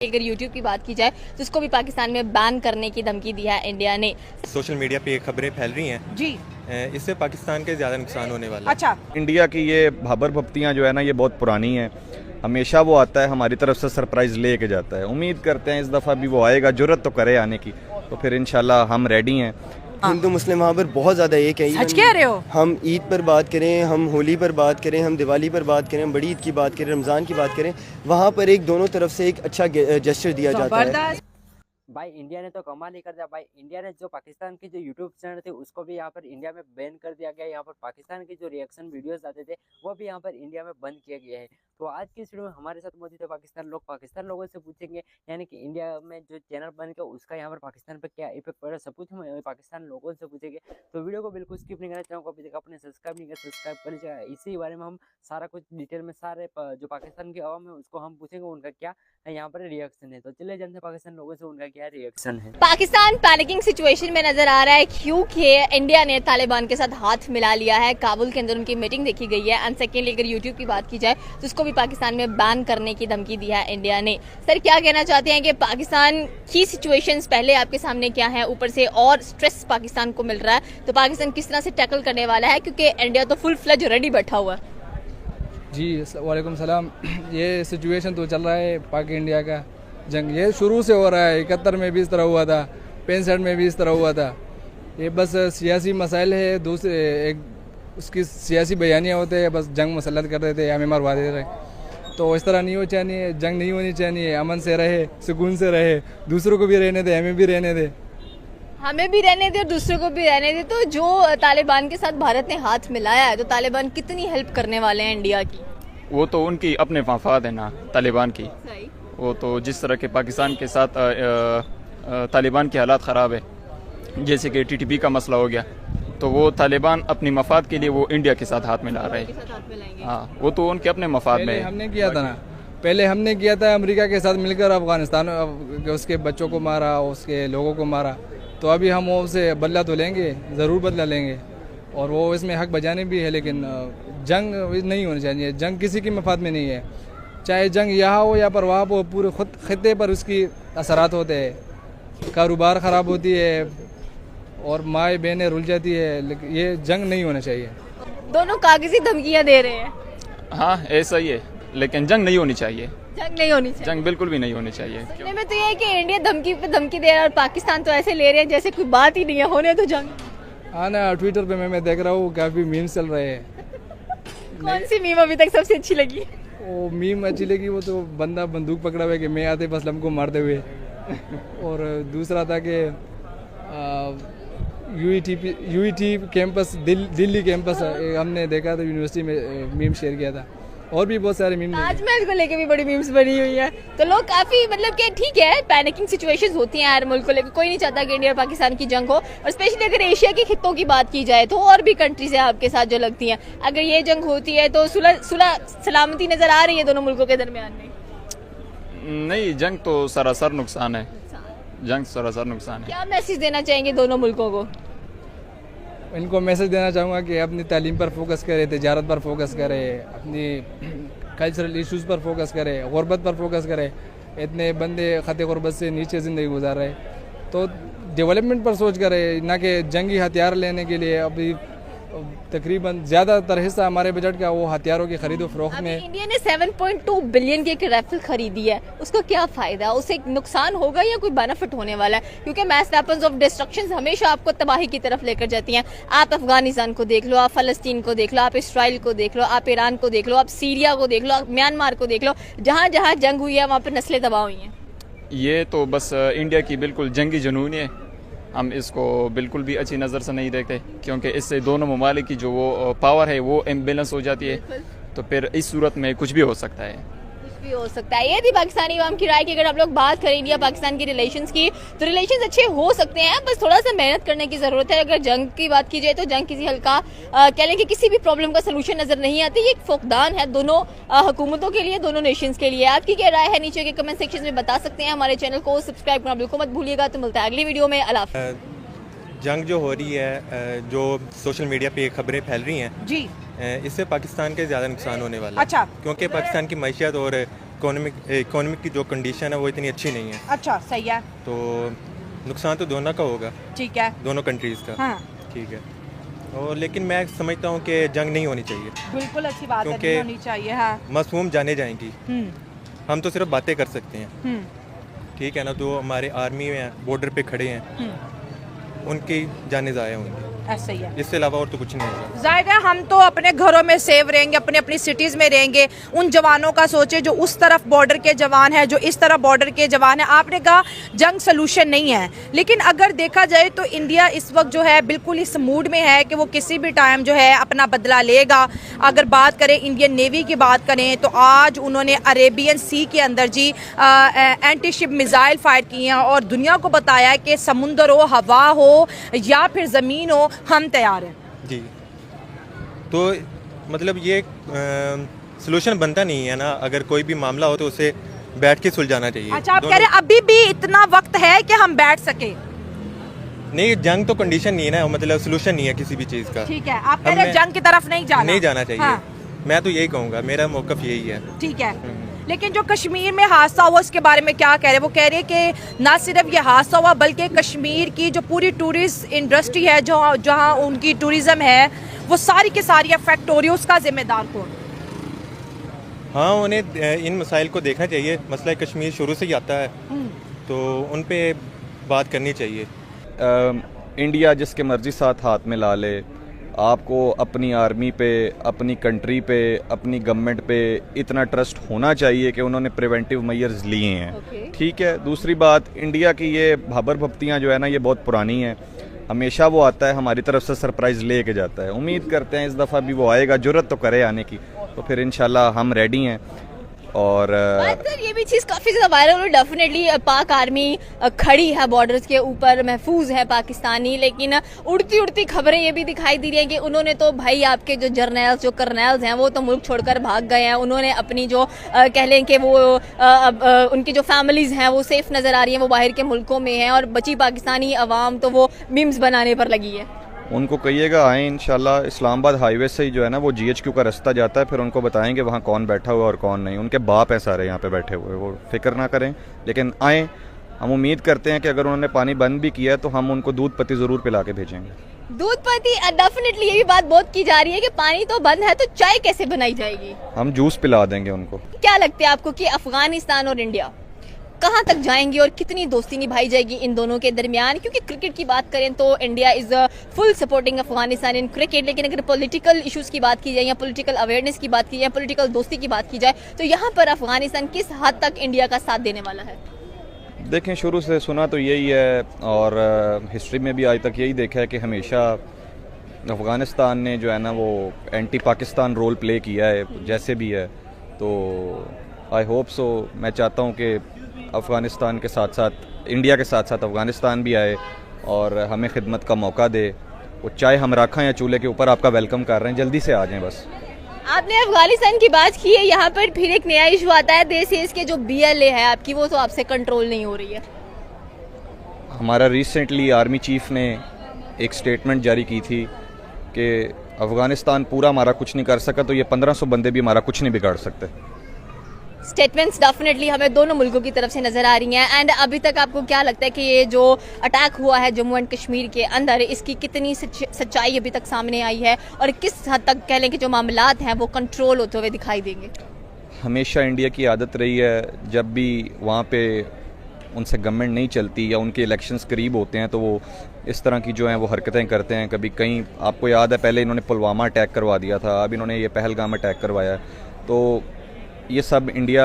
अगर यूट्यूब की बात की जाए तो उसको भी पाकिस्तान में बैन करने की धमकी दी है इंडिया ने। सोशल मीडिया पे खबरें फैल रही हैं जी। इससे पाकिस्तान के ज़्यादा नुकसान होने वाला है। अच्छा, इंडिया की ये भाबर भप्तियाँ जो है ना, ये बहुत पुरानी हैं। हमेशा वो आता है, हमारी तरफ से सरप्राइज़ लेके जाता है। उम्मीद करते हैं इस दफ़ा भी वो आएगा, जुर्रत तो करे आने की, तो फिर इंशाल्लाह हम रेडी हैं। हिंदू मुस्लिम वहाँ पर बहुत ज़्यादा एक है। सच कह रहे हो? हम ईद पर बात करें, हम होली पर बात करें, हम दिवाली पर बात करें, हम बड़ी ईद की बात करें, रमज़ान की बात करें, वहाँ पर एक दोनों तरफ से एक अच्छा जेस्चर दिया जाता है। भाई इंडिया ने तो कमाल ही कर दिया। भाई इंडिया ने जो पाकिस्तान की जो यूट्यूब चैनल थे उसको भी यहाँ पर इंडिया में बैन कर दिया गया। यहाँ पर पाकिस्तान के जो रिएक्शन वीडियोस आते थे वो भी यहाँ पर इंडिया में बंद किया गया है। तो आज की इस वीडियो में हमारे साथ मौजूद है पाकिस्तान लोगों से पूछेंगे, यानी कि इंडिया में जो चैनल बन गया उसका यहाँ पर पाकिस्तान पर क्या इफेक्ट पड़ रहा है, सब कुछ हम पाकिस्तान लोगों से पूछेंगे। तो वीडियो को बिल्कुल स्किप नहीं करना चाहूँगा। अभी तक अपने सब्सक्राइब नहीं किया, सब्सक्राइब कर लीजिएगा। इसी बारे में हम सारा कुछ डिटेल में सारे जो पाकिस्तान की आवाम है उसको हम पूछेंगे उनका क्या यहाँ पर रिएक्शन है। तो चलिए जानते हैं पाकिस्तान लोगों से उनका क्या रिएक्शन है। पाकिस्तान पैनिकिंग सिचुएशन में नजर आ रहा है क्योंकि इंडिया ने तालिबान के साथ हाथ मिला लिया है। काबुल के अंदर उनकी मीटिंग देखी गई है। एंड सेकेंडली अगर यूट्यूब की बात की जाए तो उसको भी पाकिस्तान में बैन करने की धमकी दी है इंडिया ने। सर क्या कहना चाहते हैं कि पाकिस्तान की सिचुएशंस पहले आपके सामने क्या है, ऊपर से और स्ट्रेस पाकिस्तान को मिल रहा है, तो पाकिस्तान किस तरह से टैकल करने वाला है, क्योंकि इंडिया तो फुल फ्लज रेडी बैठा हुआ है। जी वालेकुम सलाम। ये सिचुएशन तो चल रहा है पाक इंडिया का जंग, ये शुरू से हो रहा है। 71 में भी इस तरह हुआ था, 65 में भी इस तरह हुआ था। ये बस सियासी मसाइल है, दूसरे एक उसकी सियासी बयानियाँ होते हैं, बस जंग मुसल्लत कर देते हैं, हमें मरवा दे रहे। तो इस तरह नहीं हो चाहिए, जंग नहीं होनी चाहिए। अमन से रहे, सुकून से रहे, दूसरों को भी रहने दे, हमें भी रहने दे, हमें भी रहने दे और दूसरों को भी रहने दे। तो जो तालिबान के साथ भारत ने हाथ मिलाया है, तो तालिबान कितनी हेल्प करने वाले हैं इंडिया की? वो तो उनकी अपने मफाद है ना तालिबान की। सही। वो तो जिस तरह के पाकिस्तान के साथ तालिबान के हालात ख़राब है, जैसे कि टीटीपी का मसला हो गया, तो वो तालिबान अपनी मफाद के लिए वो इंडिया के साथ हाथ मिला रहे हैं। हाँ, वो तो उनके अपने मफाद में हमने किया था ना, पहले हमने किया था अमेरिका के साथ मिलकर अफगानिस्तान उसके बच्चों को मारा, उसके लोगों को मारा। तो अभी हम उससे बदला तो लेंगे, ज़रूर बदला लेंगे, और वो इसमें हक बजाने भी है। लेकिन जंग नहीं होनी चाहिए, जंग किसी की मफाद में नहीं है। चाहे जंग यहाँ हो या पर वहाँ हो, पूरे खुद खित्ते पर उसकी असरात होते हैं, कारोबार ख़राब होती है और माएँ बहनें रुल जाती है। लेकिन ये जंग नहीं होना चाहिए। दोनों कागजी धमकियां दे रहे हैं। हाँ ऐसा ही है, लेकिन जंग नहीं होनी चाहिए। जंग नहीं होनी चाहिए, जंग बिल्कुल भी नहीं होनी चाहिए। सुनने में तो ये है कि इंडिया धमकी पे धमकी दे रहा है और पाकिस्तान तो ऐसे ले रहे हैं जैसे कोई बात ही नहीं है, होने तो जंग। हाँ ना, ट्विटर पे मैं देख रहा हूँ काफ़ी मीम्स चल रहे हैं। कौन सी मीम अभी तक सबसे अच्छी लगी? वो मीम अच्छी लगी, वो तो बंदा बंदूक पकड़ा हुआ है कि मैं आते बस हमको मारते हुए। और दूसरा था कि यूईटी कैंपस दिल्ली कैंपस हमने देखा था, यूनिवर्सिटी में मीम शेयर किया था। और भी बहुत सारे मीम, ताजमहल को लेके भी बड़ी मीम्स बनी हुई है। तो लोग काफी मतलब कि ठीक है, पैनिकिंग सिचुएशंस होती हैं हर मुल्क को लेकर, कोई नहीं चाहता कि इंडिया और पाकिस्तान की जंग हो। और स्पेशली अगर एशिया के खित्तों की बात की जाए तो और भी कंट्रीज है आपके साथ जो लगती हैं, अगर ये जंग होती है तो सुलह सलामती नजर आ रही है दोनों मुल्कों के दरमियान में? नहीं, जंग तो सरासर नुकसान है, जंग सरासर नुकसान है। क्या मैसेज देना चाहेंगे दोनों मुल्कों को? इनको मैसेज देना चाहूँगा कि अपनी तालीम पर फोकस करें, तिजारत पर फोकस करें, अपनी कल्चरल इश्यूज़ पर फोकस करें, गुरबत पर फोकस करें। इतने बंदे खत गुरबत से नीचे ज़िंदगी गुजार रहे, तो डेवलपमेंट पर सोच करें, ना कि जंगी हथियार लेने के लिए। अभी तकरीबन ज़्यादातर हिस्सा हमारे बजट का वो हथियारों की खरीदो फरोख्त में। इंडिया ने 7.2 बिलियन की एक राइफल खरीदी है, उसको क्या फायदा? उससे नुकसान होगा या कोई बेनिफिट होने वाला है? क्योंकि मैस वेपन्स ऑफ डिस्ट्रक्शन हमेशा आपको तबाही की तरफ लेकर जाती हैं। आप अफगानिस्तान को देख लो, आप फलस्तीन को देख लो, आप इसराइल को देख लो, आप ईरान को देख लो, आप सीरिया को देख लो, आप म्यांमार को देख लो, जहाँ जहाँ जंग हुई है वहाँ पर नस्लें तबाह हुई हैं। ये तो बस इंडिया की बिल्कुल जंगी जुनून है। हम इसको बिल्कुल भी अच्छी नज़र से नहीं देखते, क्योंकि इससे दोनों ममालिक की जो वो पावर है वो इम्बेलेंस हो जाती है। तो फिर इस सूरत में कुछ भी हो सकता है, कुछ भी हो सकता है। ये थी पाकिस्तानी अवाम की राय की। अगर आप लोग बात करें इंडिया पाकिस्तान की रिलेशंस की, तो रिलेशंस अच्छे हो सकते हैं, बस थोड़ा सा मेहनत करने की ज़रूरत है। अगर जंग की बात की जाए तो जंग किसी हल्का कह लें कि किसी भी प्रॉब्लम का सलूशन नज़र नहीं आती। ये एक फुकदान है दोनों हुकूमतों के लिए, दोनों नेशंस के लिए। आपकी क्या राय है नीचे के कमेंट सेक्शन में बता सकते हैं। हमारे चैनल को सब्सक्राइब करना बिल्कुल मत भूलिएगा। तो मिलता है अगली वीडियो में। अल्लाह हाफ़िज़। जंग जो हो रही है, जो सोशल मीडिया पे खबरें फैल रही हैं जी, इससे पाकिस्तान के ज़्यादा नुकसान होने वाला है। अच्छा, क्योंकि पाकिस्तान की मैशियत और इकोनॉमिक की जो कंडीशन है वो इतनी अच्छी नहीं है, अच्छा सही है, तो नुकसान तो दोनों का होगा, ठीक है, दोनों कंट्रीज़ का। हाँ ठीक है, और लेकिन मैं समझता हूँ कि जंग नहीं होनी चाहिए, बिल्कुल अच्छी बात है, क्योंकि नहीं होनी चाहिए। हाँ मासूम जाने जाएंगी, हम तो सिर्फ बातें कर सकते हैं, हम्म, ठीक है ना। जो हमारे आर्मी में हैं, बॉर्डर पे खड़े हैं, उनकी जाने ज़ाया होंगी, ऐसा ही है। इससे अलावा और तो कुछ नहीं होगा। जाहिर है हम तो अपने घरों में सेव रहेंगे, अपने अपनी सिटीज में रहेंगे। उन जवानों का सोचे जो उस तरफ बॉर्डर के जवान हैं, जो इस तरफ बॉर्डर के जवान हैं। आपने कहा जंग सोल्यूशन नहीं है, लेकिन अगर देखा जाए तो इंडिया इस वक्त जो है बिल्कुल इस मूड में है कि वो किसी भी टाइम जो है अपना बदला लेगा। अगर बात करें इंडियन नेवी की बात करें तो आज उन्होंने अरेबियन सी के अंदर जी एंटी शिप मिसाइल फायर किए हैं और दुनिया को बताया है कि समुंदर हो, हवा हो या फिर ज़मीन हो, हम तैयार हैं। जी, तो मतलब ये सलूशन बनता नहीं है ना, अगर कोई भी मामला हो तो उसे बैठ के सुलझाना चाहिए। अच्छा, आप कह रहे हैं अभी भी इतना वक्त है कि हम बैठ सके? नहीं, जंग तो कंडीशन नहीं है ना, मतलब सलूशन नहीं है किसी भी चीज़ का। ठीक है, आप कह रहे हैं जंग की तरफ नहीं जाना चाहिए। हाँ। मैं तो यही कहूँगा, मेरा मौक़िफ़ यही है। ठीक है, लेकिन जो कश्मीर में हादसा हुआ उसके बारे में क्या कह रहे हैं? वो कह रहे हैं कि ना सिर्फ ये हादसा हुआ बल्कि कश्मीर की जो पूरी टूरिस्ट इंडस्ट्री है, जो जहाँ उनकी टूरिज्म है, वो सारी की सारी अफेक्ट हो रही है। उसका जिम्मेदार कौन? हाँ, उन्हें इन मसाइल को देखना चाहिए। मसला कश्मीर शुरू से ही आता है, तो उन पे बात करनी चाहिए। इंडिया जिसके मर्जी साथ हाथ में ला ले, आपको अपनी आर्मी पे, अपनी कंट्री पे, अपनी गवर्नमेंट पे इतना ट्रस्ट होना चाहिए कि उन्होंने प्रिवेंटिव मेजर्स लिए हैं। ठीक है, दूसरी बात, इंडिया की ये भाबर भप्तियाँ जो है ना, ये बहुत पुरानी हैं। हमेशा वो आता है, हमारी तरफ से सरप्राइज़ ले के जाता है। उम्मीद करते हैं इस दफ़ा भी वो आएगा, जुर्रत तो करे आने की, तो फिर इंशाल्लाह हम रेडी हैं। और सर ये भी चीज़ काफ़ी ज़्यादा वायरल हुई। डेफिनेटली पाक आर्मी खड़ी है बॉर्डर्स के ऊपर, महफूज है पाकिस्तानी, लेकिन उड़ती उड़ती खबरें ये भी दिखाई दे रही हैं कि उन्होंने तो भाई आपके जो जर्नल्स, जो कर्नल्स हैं, वो तो मुल्क छोड़कर भाग गए हैं। उन्होंने अपनी जो कह लें कि वो उनकी जो फैमिलीज़ हैं वो सेफ नज़र आ रही हैं, वो बाहर के मुल्कों में हैं, और बची पाकिस्तानी अवाम तो वो मीम्स बनाने पर लगी है। उनको कहिएगा आए इंशाल्लाह। इस्लामाबाद हाईवे से ही जो है ना वो GHQ का रास्ता जाता है, फिर उनको बताएंगे वहाँ कौन बैठा हुआ और कौन नहीं। उनके बाप हैं सारे यहाँ पे बैठे हुए, वो फिक्र ना करें, लेकिन आएँ। हम उम्मीद करते हैं कि अगर उन्होंने पानी बंद भी किया है तो हम उनको दूध पत्ती ज़रूर पिला के भेजेंगे। दूध पत्ती, डेफिनेटली ये भी बात बहुत की जा रही है कि पानी तो बंद है, तो चाय कैसे बनाई जाएगी? हम जूस पिला देंगे उनको। क्या लगता है आपको कि अफगानिस्तान और इंडिया कहाँ तक जाएंगी और कितनी दोस्ती निभाई जाएगी इन दोनों के दरमियान? क्योंकि क्रिकेट की बात करें तो India is full supporting Afghanistan in cricket, लेकिन अगर पॉलिटिकल इश्यूज की बात की जाए या पॉलिटिकल अवेयरनेस की बात की जाए, पॉलिटिकल दोस्ती की बात की जाए, तो यहाँ पर अफगानिस्तान किस हद तक इंडिया का साथ देने वाला है? देखें, शुरू से सुना तो यही है और हिस्ट्री में भी आज तक यही देखा है कि हमेशा अफ़गानिस्तान ने जो है ना वो एंटी पाकिस्तान रोल प्ले किया है, जैसे भी है। तो आई होप सो, मैं चाहता हूँ कि अफ़गानिस्तान के साथ साथ इंडिया के साथ साथ अफ़गानिस्तान भी आए और हमें खिदमत का मौका दे। वो चाहे हम राखा या चूल्हे के ऊपर आपका वेलकम कर रहे हैं, जल्दी से आ जाएं बस। आपने अफगानिस्तान की बात की है, यहाँ पर फिर एक नया इशू आता है, देश के जो BLA है आपकी, वो तो आपसे कंट्रोल नहीं हो रही है। हमारा रिसेंटली आर्मी चीफ ने एक स्टेटमेंट जारी की थी कि अफ़गानिस्तान पूरा हमारा कुछ नहीं कर सका, तो ये 1500 बंदे भी हमारा कुछ नहीं बिगाड़ सकते। स्टेटमेंट्स डेफिनेटली हमें दोनों मुल्कों की तरफ से नजर आ रही हैं। एंड अभी तक आपको क्या लगता है कि ये जो अटैक हुआ है जम्मू एंड कश्मीर के अंदर, इसकी कितनी सच्चाई अभी तक सामने आई है और किस हद तक कह लें कि जो मामलात हैं वो कंट्रोल होते हुए दिखाई देंगे? हमेशा इंडिया की आदत रही है, जब भी वहाँ पे उनसे गवर्नमेंट नहीं चलती या उनके इलेक्शंस करीब होते हैं तो वो इस तरह की जो हैं वो हरकतें करते हैं। कभी कहीं, आपको याद है पहले इन्होंने पुलवामा अटैक करवा दिया था, अब इन्होंने ये पहलगाम अटैक करवाया। तो ये सब इंडिया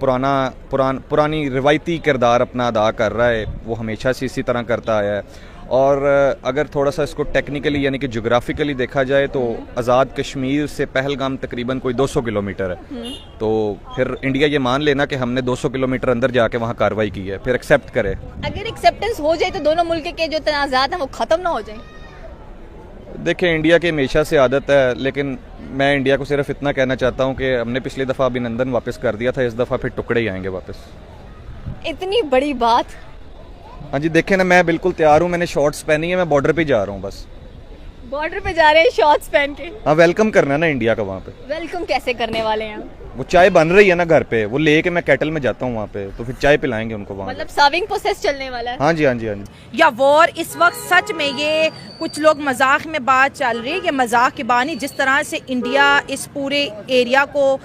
पुरानी रिवायती किरदार अपना अदा कर रहा है, वो हमेशा से इसी तरह करता आया है। और अगर थोड़ा सा इसको टेक्निकली यानी कि ज्योग्राफिकली देखा जाए तो आज़ाद कश्मीर से पहलगाम तकरीबन कोई 200 किलोमीटर है। तो फिर इंडिया ये मान लेना कि हमने 200 किलोमीटर अंदर जाके वहाँ कार्रवाई की है, फिर एक्सेप्ट करे। अगर एक्सेप्टेंस हो जाए तो दोनों मुल्क के जो तनाज़ात हैं वो ख़त्म ना हो जाए? देखिए, इंडिया की हमेशा से आदत है, लेकिन मैं इंडिया को सिर्फ इतना कहना चाहता हूँ कि हमने पिछली दफ़ा अभिनंदन वापस कर दिया था, इस दफ़ा फिर टुकड़े ही आएंगे वापस। इतनी बड़ी बात। हाँ जी, देखें ना, मैं बिल्कुल तैयार हूँ, मैंने शॉर्ट्स पहनी है, मैं बॉर्डर पे जा रहा हूँ बस। बॉर्डर पे जा रहे हैं शॉर्ट्स पहन के, हाँ वेलकम करना है ना इंडिया का वहाँ पे। वेलकम कैसे करने वाले हैं हम? वो चाय बन रही है ना घर पे, वो लेके मैं कैटल में जाता हूँ वहाँ पे, तो फिर चाय पिलाएंगे उनको वहाँ। मतलब सर्विंग प्रोसेस चलने वाला है। हाँ जी हाँ जी हाँ जी। या वॉर इस वक्त सच में, ये कुछ लोग मजाक में बात चल रही है, ये मजाक की बात नहीं। जिस तरह से इंडिया इस पूरे एरिया को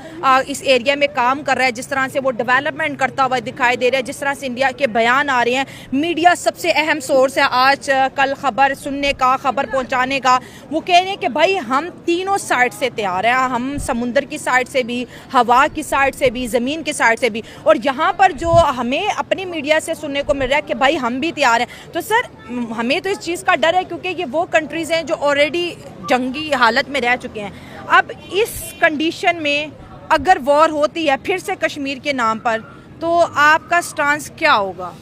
इस एरिया में काम कर रहा है, जिस तरह से वो डेवलपमेंट करता हुआ दिखाई दे रहा है, जिस तरह से इंडिया के बयान आ रहे हैं, मीडिया सबसे अहम सोर्स है आज कल खबर सुनने का, खबर पहुंचाने का। वो कह रहे हैं कि भाई हम तीनों साइड से तैयार हैं, हम समुंदर की साइड से भी, हवा की साइड से भी, ज़मीन की साइड से भी। और यहाँ पर जो हमें अपनी मीडिया से सुनने को मिल रहा है कि भाई हम भी तैयार हैं, तो सर हमें तो इस चीज़ का डर है क्योंकि ये वो कंट्रीज़ हैं जो ऑलरेडी जंगी हालत में रह चुके हैं। अब इस कंडीशन में अगर वॉर होती है फिर से कश्मीर के नाम पर, तो आपका स्टांस क्या होगा?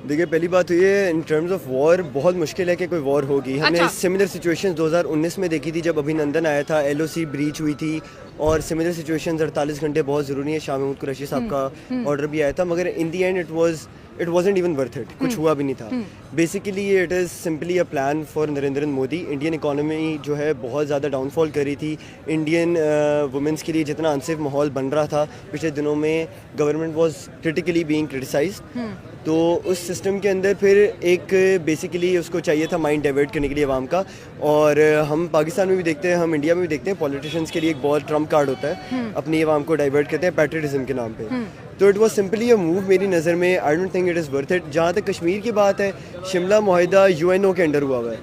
देखिए, पहली बात तो ये इन टर्म्स ऑफ वॉर बहुत मुश्किल है कि कोई वॉर होगी। हमने अच्छा। सिमिलर सिचुएशंस 2019 में देखी थी जब अभिनंदन आया था, LOC ब्रीच हुई थी, और सिमिलर सिचुएशंस 48 घंटे बहुत ज़रूरी है। शाह महमूद कुरैशी साहब का ऑर्डर भी आया था, मगर in the end it wasn't even worth it, कुछ हुआ भी नहीं था। Basically it is simply a plan for Narendra Modi. Indian economy जो है बहुत ज़्यादा डाउनफॉल कर रही थी। इंडियन वुमेंस के लिए जितना अनसेफ माहौल बन रहा था पिछले दिनों में, government was critically being criticised. तो उस सिस्टम के अंदर फिर एक बेसिकली उसको चाहिए था माइंड डाइवर्ट करने के लिए अवाम का। और हम पाकिस्तान में भी देखते हैं, हम इंडिया में भी देखते हैं, पॉलिटिशियंस के लिए एक बहुत ट्रम्प कार्ड होता है, अपनी अवाम को डाइवर्ट करते हैं पैट्रियटिज्म के नाम पे। तो it was simply a move मेरी नज़र में। I don't think it is worth it. जहाँ तक कश्मीर की बात है, शिमला मुआहिदा UNO के अंडर हुआ है,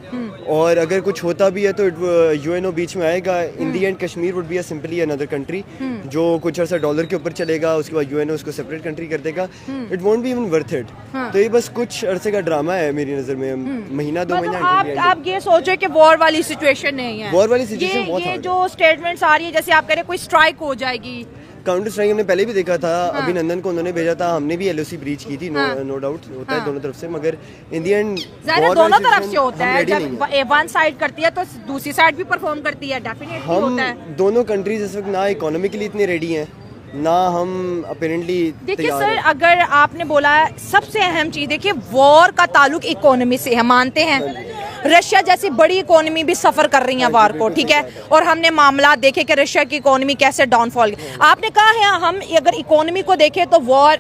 और अगर कुछ होता भी है तो UNO बीच में आएगा। In the end Kashmir would be a simply another country जो कुछ अर्सा डॉलर के ऊपर चलेगा, उसके बाद UNO उसको सेपरेट कंट्री कर देगा। It won't be even worth it. तो ये बस कुछ अरसे का ड्रामा है मेरी नज़र में, महीना 2 महीना। आप ये सोचो कि वॉर वाली सिचुएशन नहीं है। वॉर वाली सिचुएशन बहुत ये hard जो स्टेटमेंट्स आ रही है, जैसे आप कह रहे हैं कोई स्ट्राइक हो जाएगी, काउंटर स्ट्राइक हमने पहले भी देखा था। अभिनंदन को उन्होंने भेजा था, हमने भी LOC ब्रीच की थी। नो डाउट होता है दोनों तरफ से, मगर इन दी एंड दोनों तरफ से होता है। जब वन साइड करती है तो दूसरी साइड भी परफॉर्म करती है, डेफिनेटली होता है। हम दोनों कंट्रीज इस वक्त ना इकोनॉमिकली इतने रेडी हैं, ना हम अपेरेंटली देखिए सर, अगर आपने बोला सबसे अहम चीज़, देखिए वॉर का ताल्लुक इकोनॉमी से है, मानते हैं। रशिया जैसी बड़ी इकोनॉमी भी सफ़र कर रही है वार को, ठीक है, और हमने मामला देखे कि रशिया की इकोनॉमी कैसे डाउनफॉल। आपने कहा है हम अगर इकोनॉमी को देखें तो वॉर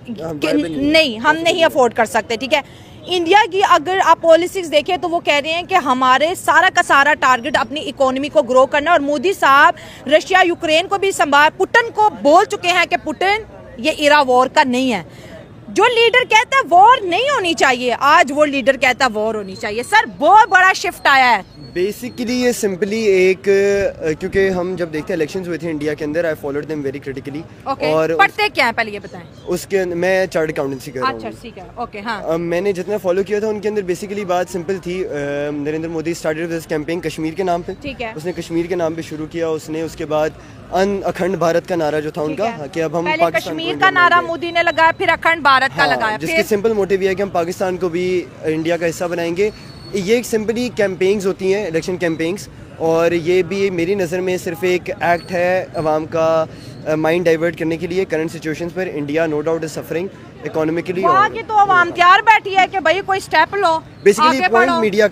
नहीं, हम नहीं अफोर्ड कर सकते, ठीक है। इंडिया की अगर आप पॉलिसीज देखें तो वो कह रहे हैं कि हमारे सारा का सारा टारगेट अपनी इकोनॉमी को ग्रो करना। और मोदी साहब रशिया यूक्रेन को भी संभाल, पुतिन को बोल चुके हैं कि पुतिन ये इरा वॉर का नहीं है। जो लीडर कहता है वॉर नहीं होनी चाहिए, आज वो लीडर कहता है वॉर होनी चाहिए। सर बहुत बड़ा शिफ्ट आया है। बेसिकली ये सिंपली एक क्योंकि हम जब देखते हैं इलेक्शंस हुए थे इंडिया के अंदर, I followed them very critically. और पढ़ते क्या है पहले ये बताएं। उसके मैं चार्ट अकाउंटेंसी कर रहा हूँ। अच्छा ठीक है, ओके हाँ। मैंने जितना फॉलो किया था उनके अंदर बेसिकली बात सिंपल थी। Narendra Modi started this campaign Kashmir के नाम पे, ठीक है। उसने कश्मीर के नाम पे शुरू किया। उसने उसके बाद अखंड भारत का नारा जो था उनका, कि अब हम पहले कश्मीर का नारा मोदी ने लगाया, फिर अखंड भारत का लगाया, जिसके सिंपल मोटिव ये है कि हम पाकिस्तान को भी इंडिया का हिस्सा बनाएंगे। ये एक सिंपली कैंपेन्स होती हैं, इलेक्शन कैंपेन्स, और ये भी मेरी नज़र में सिर्फ एक एक्ट है अवाम का माइंड डाइवर्ट करने के लिए करंट सिचुएशंस पर। India no doubt is suffering economically. वहाँ की तो अवाम तैयार बैठी है कि भाई कोई स्टेप लो। बेसिकली पॉइंट मीडिया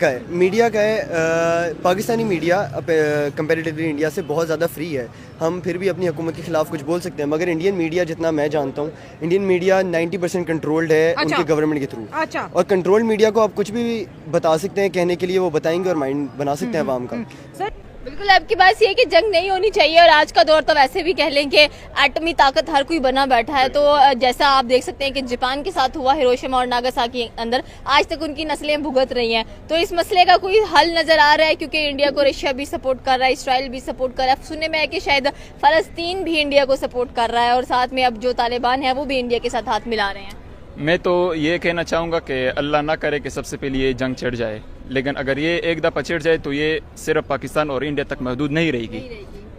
का है, पाकिस्तानी मीडिया कंपैरेटिवली इंडिया से बहुत ज़्यादा फ्री है। हम फिर भी अपनी हुकूमत के खिलाफ कुछ बोल सकते हैं, मगर इंडियन मीडिया जितना मैं जानता हूँ, इंडियन मीडिया 90% कंट्रोल्ड है उनके गवर्नमेंट के थ्रू। अच्छा। और कंट्रोल्ड मीडिया को आप कुछ भी बता सकते हैं, कहने के लिए वो बताएंगे और माइंड बना सकते हैं अवाम का। सर बिल्कुल आपकी बात ये है कि जंग नहीं होनी चाहिए, और आज का दौर तो वैसे भी कह लें कि एटमी ताकत हर कोई बना बैठा है। तो जैसा आप देख सकते हैं कि जापान के साथ हुआ हिरोशिमा और नागासाकी के अंदर, आज तक उनकी नस्लें भुगत रही हैं। तो इस मसले का कोई हल नजर आ रहा है? क्योंकि इंडिया को रशिया भी सपोर्ट कर रहा है, इसराइल भी सपोर्ट कर रहा है, सुनने में है कि शायद फलस्तीन भी इंडिया को सपोर्ट कर रहा है, और साथ में अब जो तालिबान है वो भी इंडिया के साथ हाथ मिला रहे हैं। मैं तो ये कहना चाहूँगा कि अल्लाह ना करे कि सबसे पहले ये जंग छिड़ जाए, लेकिन अगर ये एक दफ़ा छिड़ जाए तो ये सिर्फ पाकिस्तान और इंडिया तक महदूद नहीं रहेगी,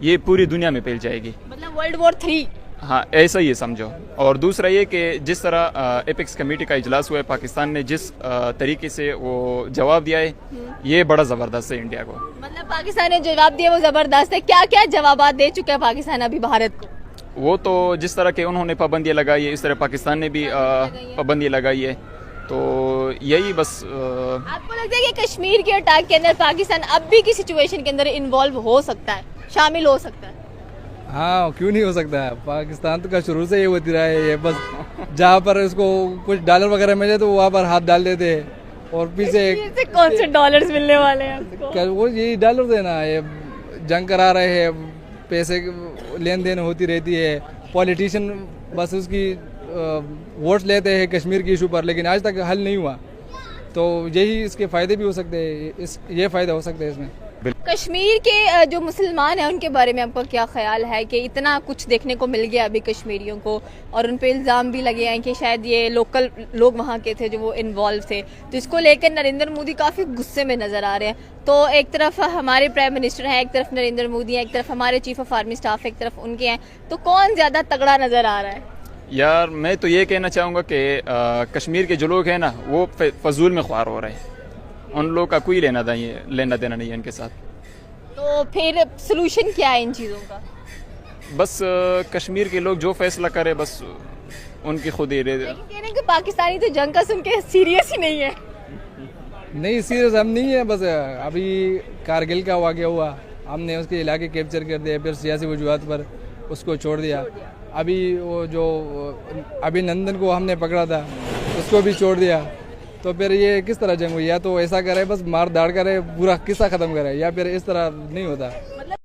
ये पूरी दुनिया में फैल जाएगी, मतलब वर्ल्ड वॉर 3। हाँ ऐसा ही समझो। और दूसरा ये कि जिस तरह एपेक्स कमेटी का इजलास हुआ है, पाकिस्तान ने जिस तरीके से वो जवाब दिया है, ये बड़ा ज़बरदस्त है इंडिया को। मतलब पाकिस्तान ने जवाब दिया वो ज़बरदस्त है। क्या क्या जवाब दे चुका है पाकिस्तान अभी भारत को? वो तो जिस तरह के उन्होंने पाबंदियाँ लगाई है, इस तरह पाकिस्तान ने भी पाबंदियाँ लगाई है। तो यही बस आपको लगता है कि कश्मीर के अटैक के अंदर पाकिस्तान अब भी की सिचुएशन के अंदर इन्वॉल्व हो सकता है, शामिल हो सकता है? हाँ, क्यों नहीं हो सकता है। पाकिस्तान तो का शुरू से ये होती रहा है, ये बस जहाँ पर उसको कुछ डॉलर वगैरह मिले तो वहाँ पर हाथ डाल देते हैं और पीछे कश्मीर से कौन से डॉलर्स मिलने वाले हैं आपको? वो यही डॉलर देना, ये जंग करा रहे हैं, पैसे लेन देन होती रहती है, पॉलिटिशियन बस उसकी वोट्स लेते हैं कश्मीर की इशू पर, लेकिन आज तक हल नहीं हुआ। तो यही इसके फ़ायदे भी हो सकते हैं, ये फ़ायदा हो सकता है इसमें। कश्मीर के जो मुसलमान हैं उनके बारे में आपका क्या ख्याल है कि इतना कुछ देखने को मिल गया अभी कश्मीरियों को, और उन पे इल्ज़ाम भी लगे हैं कि शायद ये लोकल लोग वहाँ के थे जो वो इन्वॉल्व थे, तो इसको लेकर नरेंद्र मोदी काफ़ी गुस्से में नज़र आ रहे हैं। तो एक तरफ हमारे प्राइम मिनिस्टर हैं, एक तरफ नरेंद्र मोदी हैं, एक तरफ हमारे चीफ ऑफ आर्मी स्टाफ, एक तरफ उनके हैं, तो कौन ज़्यादा तगड़ा नज़र आ रहा है? यार मैं तो ये कहना चाहूँगा कि कश्मीर के जो लोग हैं ना वो फजूल में ख्वार हो रहे हैं, उन लोगों का कोई लेना देना नहीं है इनके साथ। तो फिर सलूशन क्या है इन चीज़ों का? बस कश्मीर के लोग जो फैसला करे बस उनकी खुद ही लेकिन कह रहे हैं कि पाकिस्तानी तो जंग का सुन के सीरियस ही नहीं है। नहीं, सीरियस हम नहीं है, बस अभी कारगिल का वाक़या हुआ, हमने उसके इलाके कैप्चर कर दिया, फिर सियासी वजूहत पर उसको छोड़ दिया। अभी वो जो अभिनंदन को हमने पकड़ा था उसको भी छोड़ दिया, तो फिर ये किस तरह जंग हुई? या तो ऐसा करे बस मार दाड़ करे, पूरा किस्सा ख़त्म करे, या फिर इस तरह नहीं होता।